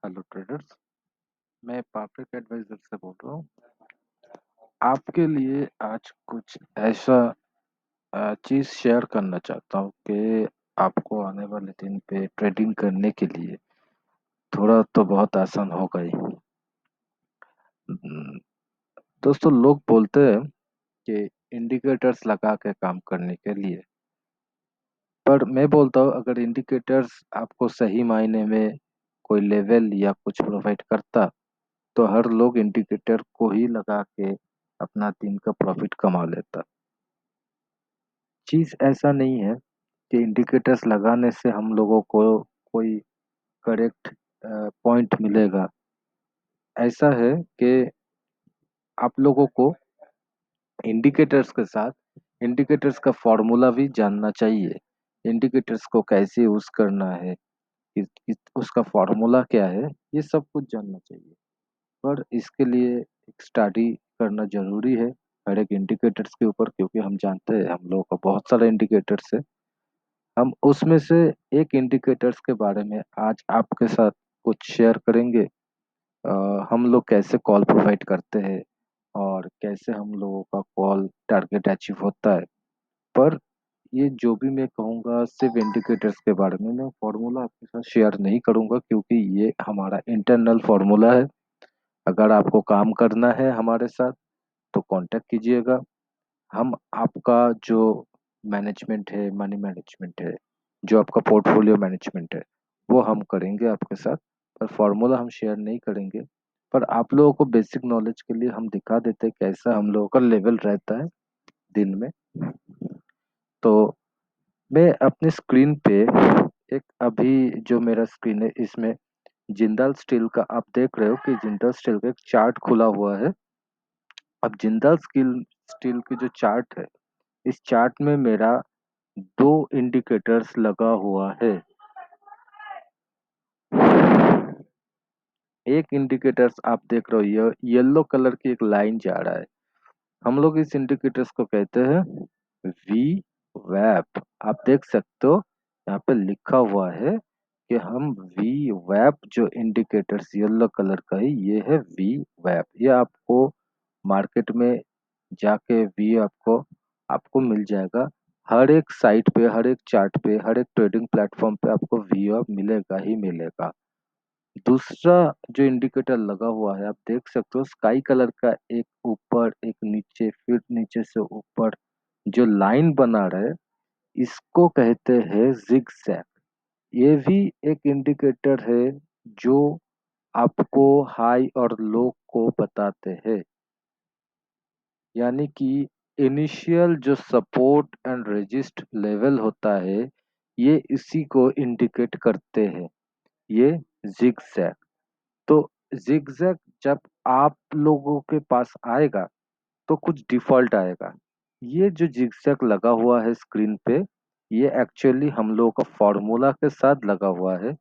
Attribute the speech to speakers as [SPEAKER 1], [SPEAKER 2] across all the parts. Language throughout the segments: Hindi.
[SPEAKER 1] Hello traders. मैं परफेक्ट एडवाइजर से बोल रहा हूँ। आपके लिए आज कुछ ऐसा चीज़ शेयर करना चाहता हूँ कि आपको आने वाले दिन पे ट्रेडिंग करने के लिए थोड़ा तो बहुत आसान होगा ही। हम्म, दोस्तों, लोग बोलते हैं कि इंडिकेटर्स लगा के काम करने के लिए, पर मैं बोलता हूँ अगर इंडिकेटर्स आपको सही मायने में कोई लेवल या कुछ प्रोवाइड करता तो हर लोग इंडिकेटर को ही लगा के अपना दिन का प्रॉफिट कमा लेता। चीज ऐसा नहीं है कि इंडिकेटर्स लगाने से हम लोगों को कोई करेक्ट पॉइंट मिलेगा। ऐसा है कि आप लोगों को इंडिकेटर्स के साथ इंडिकेटर्स का फॉर्मूला भी जानना चाहिए। इंडिकेटर्स को कैसे यूज करना है, उसका फॉर्मूला क्या है, ये सब कुछ जानना चाहिए। पर इसके लिए एक स्टडी करना जरूरी है हर एक इंडिकेटर्स के ऊपर, क्योंकि हम जानते हैं हम लोगों का बहुत सारे इंडिकेटर्स है। हम उसमें से एक इंडिकेटर्स के बारे में आज आपके साथ कुछ शेयर करेंगे। हम लोग कैसे कॉल प्रोवाइड करते हैं और कैसे हम लोगों का कॉल टारगेट अचीव होता है। पर ये जो भी मैं कहूँगा सिर्फ इंडिकेटर्स के बारे में, मैं फॉर्मूला आपके साथ शेयर नहीं करूँगा, क्योंकि ये हमारा इंटरनल फॉर्मूला है। अगर आपको काम करना है हमारे साथ तो कांटेक्ट कीजिएगा। हम आपका जो मैनेजमेंट है, मनी मैनेजमेंट है, जो आपका पोर्टफोलियो मैनेजमेंट है, वो हम करेंगे आपके साथ। पर फॉर्मूला हम शेयर नहीं करेंगे। पर आप लोगों को बेसिक नॉलेज के लिए हम दिखा देते हैं कैसा हम लोगों का लेवल रहता है दिन में। तो मैं अपनी स्क्रीन पे एक अभी जो मेरा स्क्रीन है इसमें जिंदाल स्टील का आप देख रहे हो कि जिंदाल स्टील का एक चार्ट खुला हुआ है। अब जिंदाल स्टील स्टील की जो चार्ट है, इस चार्ट में मेरा दो इंडिकेटर्स लगा हुआ है। एक इंडिकेटर्स आप देख रहे हो, ये येलो कलर की एक लाइन जा रहा है। हम लोग इस इंडिकेटर्स को कहते हैं वी वैप। आप देख सकते हो यहाँ पे लिखा हुआ है कि हम वी वैप, जो इंडिकेटर्स येलो कलर का है ये है वी वैप। ये आपको मार्केट में जाके वी आपको आपको मिल जाएगा। हर एक साइट पे, हर एक चार्ट पे, हर एक ट्रेडिंग प्लेटफॉर्म पे आपको वी वैप मिलेगा ही मिलेगा। दूसरा जो इंडिकेटर लगा हुआ है आप देख सकते हो स्काई कलर का, एक ऊपर एक नीचे, फिर नीचे से ऊपर जो लाइन बना रहा है, इसको कहते हैं जिगजैग। ये भी एक इंडिकेटर है जो आपको हाई और लो को बताते हैं। यानी कि इनिशियल जो सपोर्ट एंड रेजिस्ट लेवल होता है, ये इसी को इंडिकेट करते हैं, ये जिगजैग। तो जिगजैग जब आप लोगों के पास आएगा तो कुछ डिफॉल्ट आएगा। ये जो जिगजैग लगा हुआ है स्क्रीन पे, ये एक्चुअली हम लोगों का फॉर्मूला के साथ लगा हुआ है।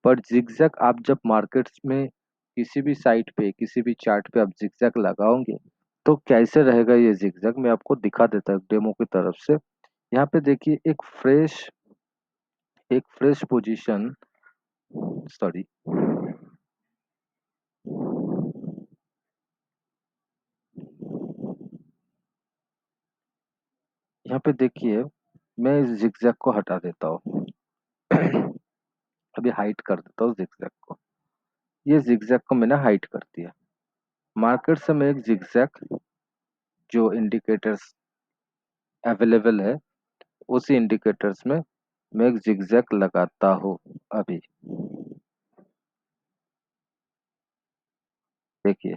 [SPEAKER 1] पर जिगजैग आप जब मार्केट्स में किसी भी साइट पे, किसी भी चार्ट पे आप जिगजैग लगाओगे तो कैसे रहेगा ये जिगजैग, मैं आपको दिखा देता हूँ डेमो की तरफ से। यहाँ पे देखिए एक फ्रेश पोजीशन, सॉरी, यहाँ पे देखिए मैं इस जिगजैग को हटा देता हूँ। अभी हाइड कर देता हूँ जिगजैग को। ये जिगजैग को मैंने हाइड कर दिया। मार्केट से मैं एक जिगजैग जो इंडिकेटर्स अवेलेबल है उसी इंडिकेटर्स में मैं एक जिगजैग लगाता हूँ अभी। देखिए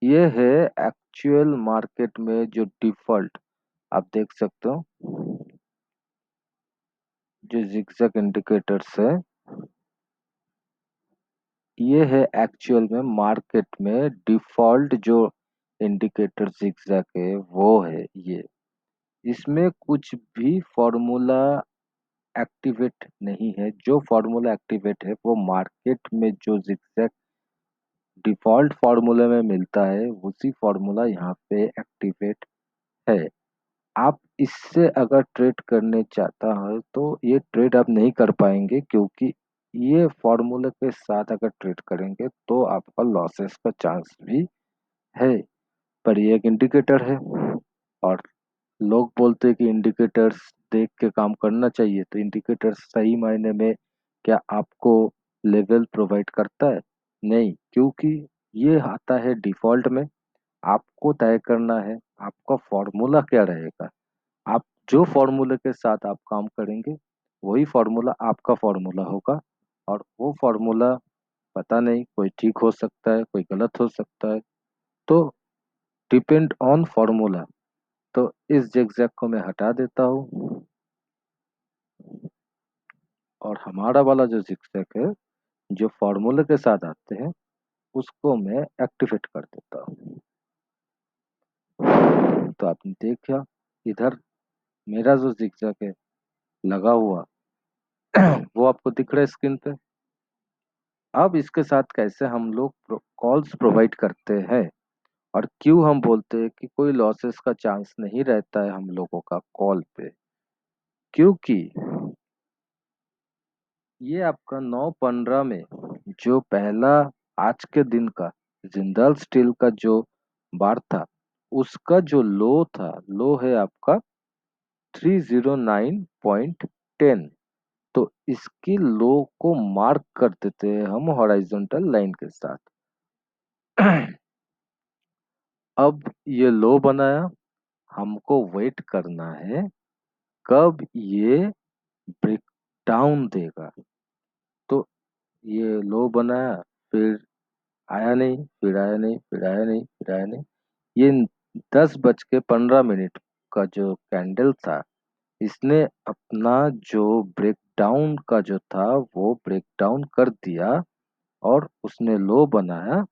[SPEAKER 1] ये है एक्चुअल मार्केट में जो डिफॉल्ट आप देख सकते हो, जो जिगजैग इंडिकेटर्स है, ये है एक्चुअल में मार्केट में डिफॉल्ट जो इंडिकेटर जिगजैग है वो है ये। इसमें कुछ भी फॉर्मूला एक्टिवेट नहीं है। जो फॉर्मूला एक्टिवेट है वो मार्केट में जो जिगजैग डिफॉल्ट फॉर्मूले में मिलता है उसी फॉर्मूला यहाँ पे एक्टिवेट है। आप इससे अगर ट्रेड करने चाहता है तो ये ट्रेड आप नहीं कर पाएंगे, क्योंकि ये फॉर्मूले के साथ अगर ट्रेड करेंगे तो आपका लॉसेस का चांस भी है। पर ये एक इंडिकेटर है, और लोग बोलते हैं कि इंडिकेटर्स देख के काम करना चाहिए, तो इंडिकेटर्स सही मायने में क्या आपको लेवल प्रोवाइड करता है? नहीं, क्योंकि ये आता है डिफॉल्ट में। आपको तय करना है आपका फॉर्मूला क्या रहेगा। आप जो फॉर्मूले के साथ आप काम करेंगे वही फॉर्मूला आपका फॉर्मूला होगा। और वो फॉर्मूला पता नहीं, कोई ठीक हो सकता है, कोई गलत हो सकता है। तो डिपेंड ऑन फॉर्मूला। तो इस zigzag को मैं हटा देता हूँ, और हमारा वाला जो zigzag है जो फॉर्मूले के साथ आते हैं उसको मैं एक्टिवेट कर देता हूँ। तो आपने देखा, इधर मेरा जो zigzag है लगा हुआ वो आपको दिख रहा है स्क्रीन पे। अब इसके साथ कैसे हम लोग कॉल्स प्रोवाइड करते हैं, और क्यों हम बोलते हैं कि कोई लॉसेस का चांस नहीं रहता है हम लोगों का कॉल पे, क्योंकि ये आपका 9:15 में जो पहला आज के दिन का जिंदल स्टील का जो बार था उसका जो लो था, लो है आपका 309.10। तो इसकी लो को मार्क कर देते हैं हम हॉरिजॉन्टल लाइन के साथ। अब ये लो बनाया, हमको वेट करना है कब ये ब्रेक डाउन देगा। तो ये लो बनाया, फिर आया नहीं, फिर आया नहीं, फिर आया नहीं, फिर आया नहीं। ये 10:15 का जो कैंडल था, इसने अपना जो ब्रेकडाउन का जो था वो ब्रेकडाउन कर दिया, और उसने लो बनाया,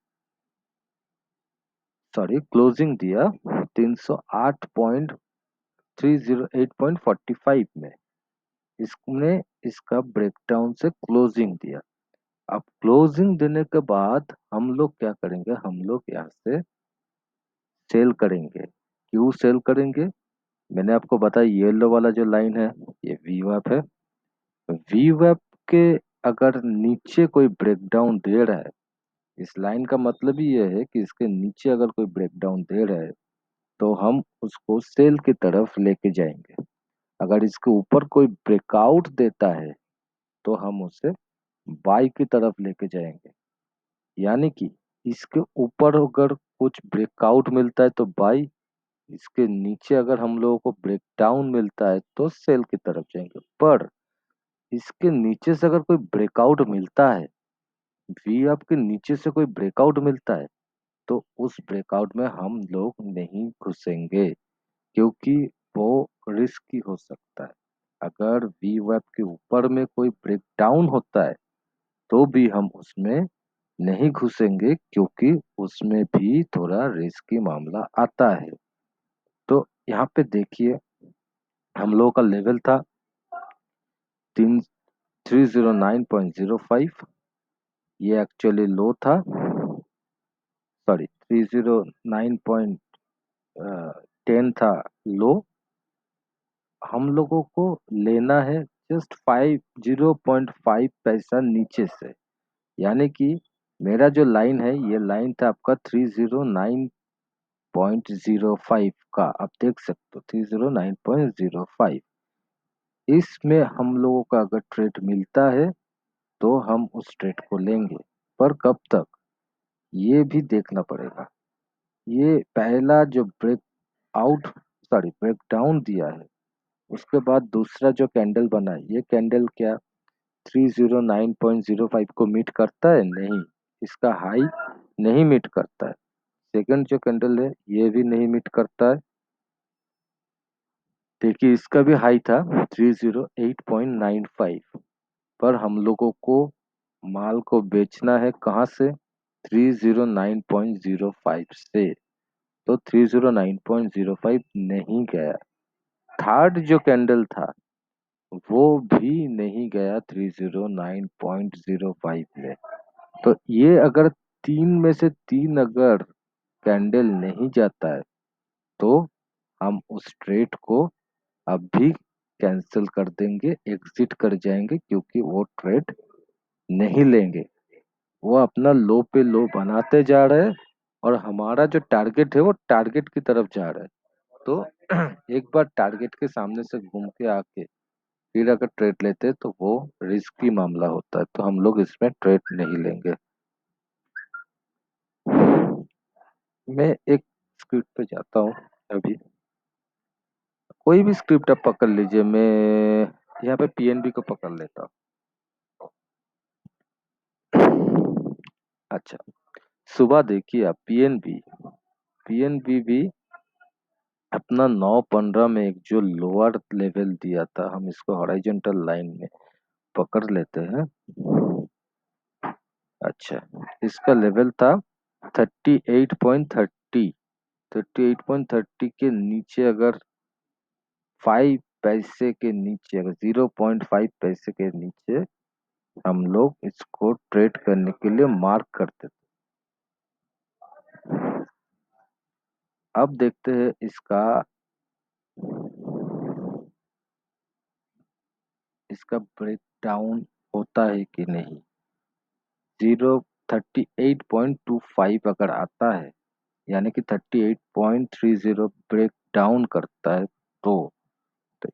[SPEAKER 1] सॉरी क्लोजिंग दिया 308.308.45 में। इसने इसका ब्रेकडाउन से क्लोजिंग दिया। अब क्लोजिंग देने के बाद हम लोग क्या करेंगे, हम लोग यहाँ से सेल करेंगे। क्यों सेल करेंगे? मैंने आपको बताया येलो वाला जो लाइन है ये वी वैप है। वी वैप के अगर नीचे कोई ब्रेकडाउन दे रहा है, इस लाइन का मतलब ही ये है कि इसके नीचे अगर कोई ब्रेकडाउन दे रहा है तो हम उसको सेल की तरफ लेके जाएंगे। अगर इसके ऊपर कोई ब्रेकआउट देता है तो हम उसे बाई की तरफ लेके जाएंगे। यानी कि इसके ऊपर अगर कुछ ब्रेकआउट मिलता है तो बाई, इसके नीचे अगर हम लोगों को ब्रेकडाउन मिलता है तो सेल की तरफ जाएंगे। पर इसके नीचे से अगर कोई ब्रेकआउट मिलता है, वी आपके नीचे से कोई ब्रेकआउट मिलता है, तो उस ब्रेकआउट में हम लोग नहीं घुसेंगे, क्योंकि वो रिस्की हो सकता है। अगर वी वेब के ऊपर में कोई ब्रेकडाउन होता है तो भी हम उसमें नहीं घुसेंगे, क्योंकि उसमें भी थोड़ा रिस्की मामला आता है। तो यहाँ पे देखिए, हम लोगों का लेवल था तीन 309.05। ये एक्चुअली लो था, सॉरी 309.10 था लो। हम लोगों को लेना है जस्ट 0.5 पैसा नीचे से। यानी कि मेरा जो लाइन है ये लाइन था आपका 309.05 का, आप देख सकते हो 309.05। इसमें हम लोगों का अगर ट्रेड मिलता है तो हम उस ट्रेड को लेंगे। पर कब तक, ये भी देखना पड़ेगा। ये पहला जो break out, sorry break down दिया है, उसके बाद दूसरा जो कैंडल बना है, ये कैंडल क्या 309.05 को मीट करता है? नहीं, इसका हाई नहीं मीट करता है। सेकंड जो कैंडल है ये भी नहीं मीट करता है। देखिए इसका भी हाई था 308.95, पर हम लोगों को माल को बेचना है कहाँ से? 309.05 से। तो 309.05 नहीं गया। थर्ड जो कैंडल था वो भी नहीं गया 309.05 में। तो ये अगर तीन में से तीन अगर कैंडल नहीं जाता है तो हम उस ट्रेड को अब भी कैंसिल कर देंगे, एग्जिट कर जाएंगे, क्योंकि वो ट्रेड नहीं लेंगे। वो अपना लो पे लो बनाते जा रहे हैं और हमारा जो टारगेट है वो टारगेट की तरफ जा रहा है। तो एक बार टारगेट के सामने से घूम के आके फिर अगर ट्रेड लेते हैं तो वो रिस्की मामला होता है, तो हम लोग इसमें ट्रेड नहीं लेंगे। मैं एक स्क्रिप्ट पे जाता हूँ अभी। कोई भी स्क्रिप्ट आप पकड़ लीजिए, मैं यहाँ पे पीएनबी को पकड़ लेता हूँ। अच्छा, सुबह देखिए आप पीएनबी, पीएनबी भी अपना 9:15 में एक जो लोअर लेवल दिया था, हम इसको हॉरिजॉन्टल लाइन में पकड़ लेते हैं। अच्छा, इसका लेवल था 38.30। 38.30 के नीचे अगर 5 पैसे के नीचे, अगर 0.5 पैसे के नीचे हम लोग इसको ट्रेड करने के लिए मार्क करते थे। अब देखते हैं इसका इसका ब्रेक डाउन होता है कि नहीं। 38.25 अगर आता है, यानी कि 38.30 ब्रेक डाउन करता है, तो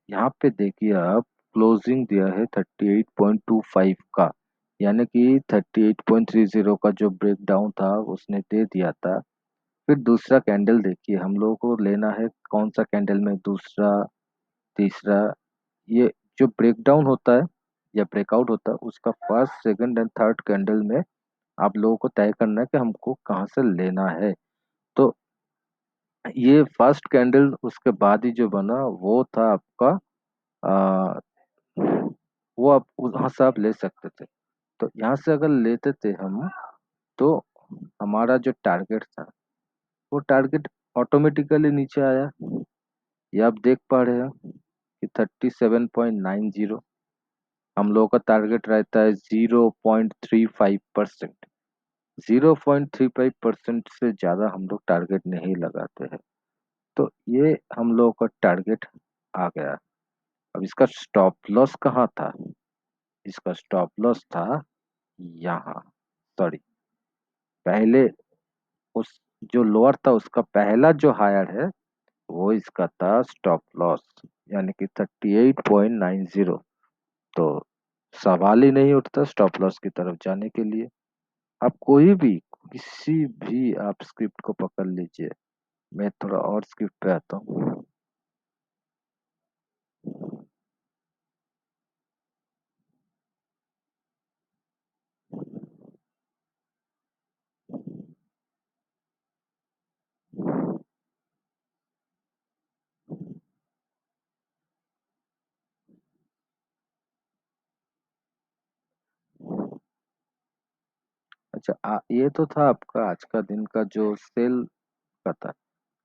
[SPEAKER 1] यहाँ पे देखिए आप, क्लोजिंग दिया है 38.25 का, यानी कि 38.30 का जो ब्रेक डाउन था उसने दे दिया था। फिर दूसरा कैंडल देखिए, हम लोगों को लेना है कौन सा कैंडल में, दूसरा, तीसरा, ये जो ब्रेक डाउन होता है या ब्रेकआउट होता है उसका first, second and third candle में आप लोगों को तय करना है कि हमको कहाँ से लेना है। तो ये फर्स्ट कैंडल उसके बाद ही जो बना वो था आपका, आ, वो आप वहां से आप ले सकते थे। तो यहाँ से अगर लेते थे हम, तो हमारा जो टारगेट था वो टारगेट ऑटोमेटिकली नीचे आया। ये आप देख पा रहे हैं कि 37.90, हम लोगों का टारगेट रहता है 0.35%। 0.35% से ज्यादा हम लोग टारगेट नहीं लगाते हैं। तो ये हम लोगों का टारगेट आ गया। अब इसका स्टॉप लॉस कहाँ था? इसका स्टॉप लॉस था यहाँ, सॉरी, पहले उस जो लोअर था उसका पहला जो हायर है वो इसका था स्टॉप लॉस, यानी कि 38.90। तो सवाल ही नहीं उठता स्टॉप लॉस की तरफ जाने के लिए। आप कोई भी, किसी भी आप स्क्रिप्ट को पकड़ लीजिए। मैं थोड़ा और स्क्रिप्ट पे आता हूँ। अच्छा, ये तो था आपका आज का दिन का जो सेल का था।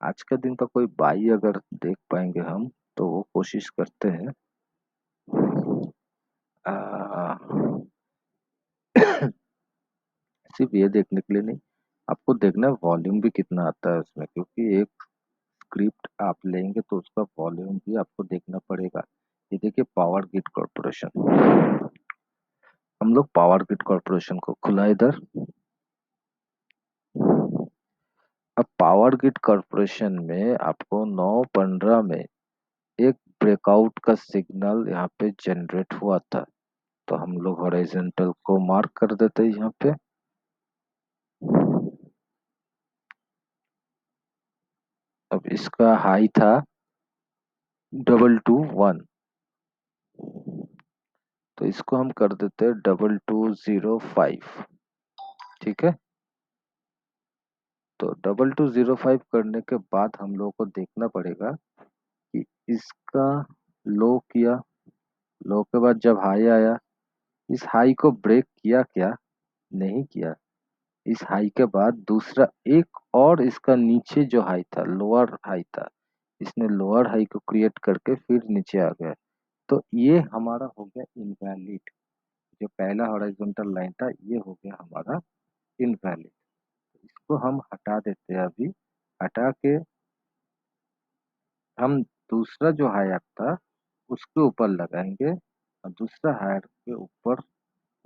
[SPEAKER 1] आज का दिन का कोई बाई अगर देख पाएंगे हम, तो वो कोशिश करते हैं। आ, सिर्फ ये देखने के लिए नहीं, आपको देखना है वॉल्यूम भी कितना आता है उसमें, क्योंकि एक स्क्रिप्ट आप लेंगे तो उसका वॉल्यूम भी आपको देखना पड़ेगा। ये देखिए पावर ग्रिड कॉर्पोरेशन, हम लोग पावर ग्रिड कॉर्पोरेशन को खुला इधर। अब पावर ग्रिड कॉर्पोरेशन में आपको 9:15 में एक ब्रेकआउट का सिग्नल यहाँ पे जनरेट हुआ था, तो हम लोग हॉरिजॉन्टल को मार्क कर देते हैं यहाँ पे। अब इसका हाई था 221, तो इसको हम कर देते हैं 2205। ठीक है, तो 2205 करने के बाद हम लोगों को देखना पड़ेगा कि इसका लो किया, लो के बाद जब हाई आया, इस हाई को ब्रेक किया क्या? नहीं किया। इस हाई के बाद दूसरा एक और इसका नीचे जो हाई था, लोअर हाई था, इसने लोअर हाई को क्रिएट करके फिर नीचे आ गया। तो ये हमारा हो गया इनवैलिड। जो पहला हॉरिजॉन्टल लाइन था ये हो गया हमारा इनवैलिड। इसको हम हटा देते हैं अभी। हटा के हम दूसरा जो हायर था उसके ऊपर लगाएंगे और दूसरा हायर के ऊपर,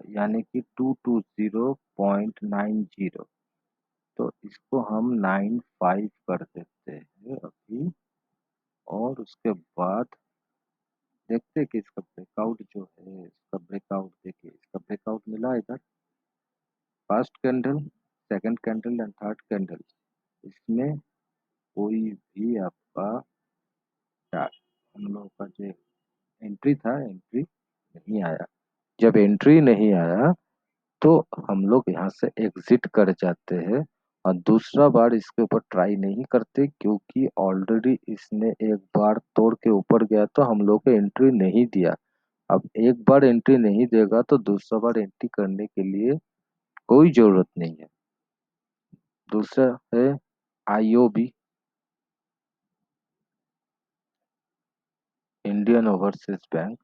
[SPEAKER 1] यानी कि 220.90। तो इसको हम 95 कर देते हैं अभी। और उसके बाद देखते हैं कि इसका ब्रेकआउट जो है, इसका ब्रेकआउट देखिए, इसका ब्रेकआउट मिला इधर। First candle, second candle and third candle, इसमें कोई भी आपका हम लोग का जो एंट्री था, एंट्री नहीं आया। जब एंट्री नहीं आया तो हम लोग यहाँ से एग्जिट कर जाते हैं और दूसरा बार इसके ऊपर ट्राई नहीं करते, क्योंकि ऑलरेडी इसने एक बार तोड़ के ऊपर गया तो हम लोग को एंट्री नहीं दिया। अब एक बार एंट्री नहीं देगा तो दूसरा बार एंट्री करने के लिए कोई जरूरत नहीं है। दूसरा है आईओबी, इंडियन ओवरसीज बैंक।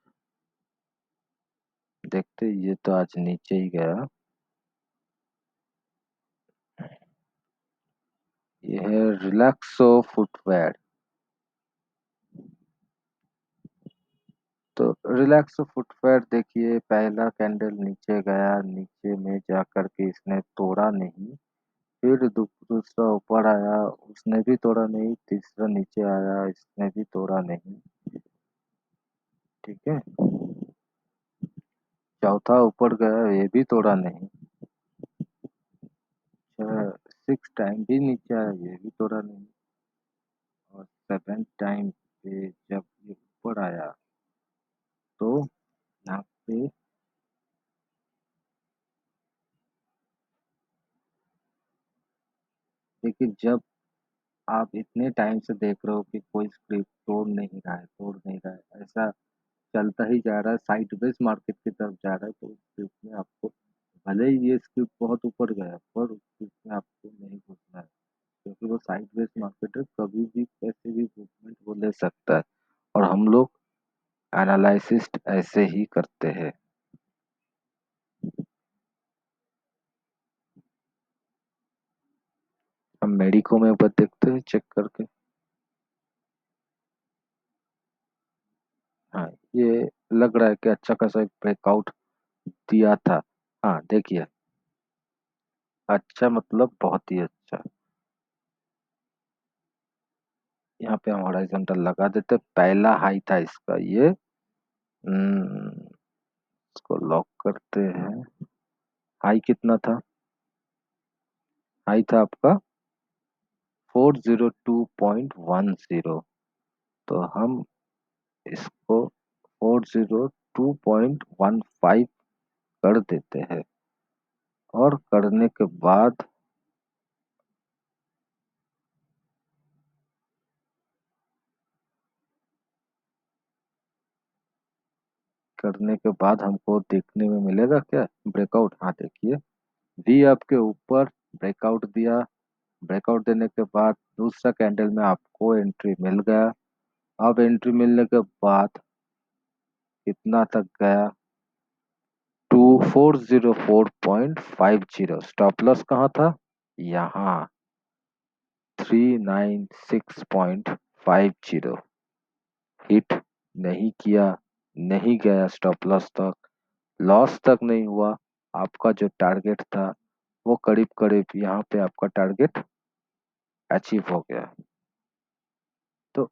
[SPEAKER 1] देखते ये तो आज नीचे ही गया। ये है रिलैक्सो फुटवेयर। तो रिलैक्सो फुटवेयर देखिए, पहला कैंडल नीचे गया, नीचे में जा करके इसने तोड़ा नहीं। फिर दूसरा ऊपर आया, उसने भी तोड़ा नहीं। तीसरा नीचे आया, इसने भी तोड़ा नहीं। ठीक है। चौथा ऊपर गया, ये भी तोड़ा नहीं। सिक्स टाइम भी नीचे आया, ये भी तोड़ा नहीं। और सेवन टाइम पे जब ये ऊपर आया तो यहाँ पे देखिए, जब आप इतने टाइम से देख रहे हो कि कोई स्क्रिप्ट तोड़ नहीं रहा है, तोड़ नहीं रहा है, ऐसा चलता ही जा रहा है, साइडवेज मार्केट की तरफ जा रहा है, तो उस स्क्रिप्ट में आपको, भले ही ये स्क्रिप्ट बहुत ऊपर गया, पर उस स्क्रिप्ट में आपको नहीं घुसना है, क्योंकि वो साइडवेज मार्केट है, कभी भी कैसे भी मूवमेंट वो ले सकता है। और हम लोग एनालिसिस ऐसे ही करते हैं। हम मेडिको में ऊपर देखते हैं चेक करके। हाँ, ये लग रहा है कि अच्छा खासा एक ब्रेकआउट दिया था। हाँ देखिए, अच्छा मतलब बहुत ही अच्छा। यहाँ पे हम हॉरिजॉन्टल लगा देते, पहला हाई था इसका ये। इसको लॉक करते हैं। हाई कितना था? हाई था आपका 402.10। तो हम इसको 402.15 कर देते हैं। और करने के बाद हमको देखने में मिलेगा क्या ब्रेकआउट? हाँ देखिए, वी आपके ऊपर ब्रेकआउट दिया। ब्रेकआउट देने के बाद दूसरा कैंडल में आपको एंट्री मिल गया। अब एंट्री मिलने के बाद कितना तक गया? 404.50। स्टॉप लॉस कहाँ था? यहाँ 396.50। हिट नहीं किया, नहीं गया स्टॉप लॉस तक, लॉस तक नहीं हुआ। आपका जो टारगेट था वो करीब करीब यहाँ पे आपका टारगेट अचीव हो गया। तो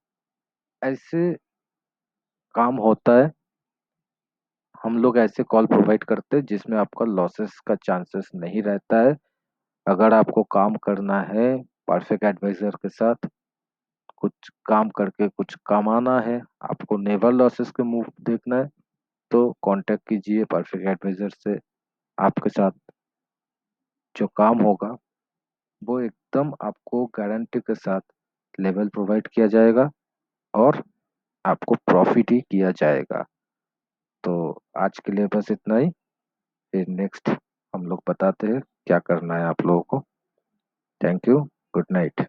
[SPEAKER 1] ऐसे काम होता है। हम लोग ऐसे कॉल प्रोवाइड करते हैं जिसमें आपका लॉसेस का चांसेस नहीं रहता है। अगर आपको काम करना है परफेक्ट एडवाइजर के साथ, कुछ काम करके कुछ कमाना है, आपको नेवर लॉसेस के मूव देखना है, तो कांटेक्ट कीजिए परफेक्ट एडवाइजर से। आपके साथ जो काम होगा वो एकदम आपको गारंटी के साथ लेवल प्रोवाइड किया जाएगा और आपको प्रॉफिट ही किया जाएगा। तो आज के लिए बस इतना ही। फिर नेक्स्ट हम लोग बताते हैं क्या करना है आप लोगों को। Thank you. Good night.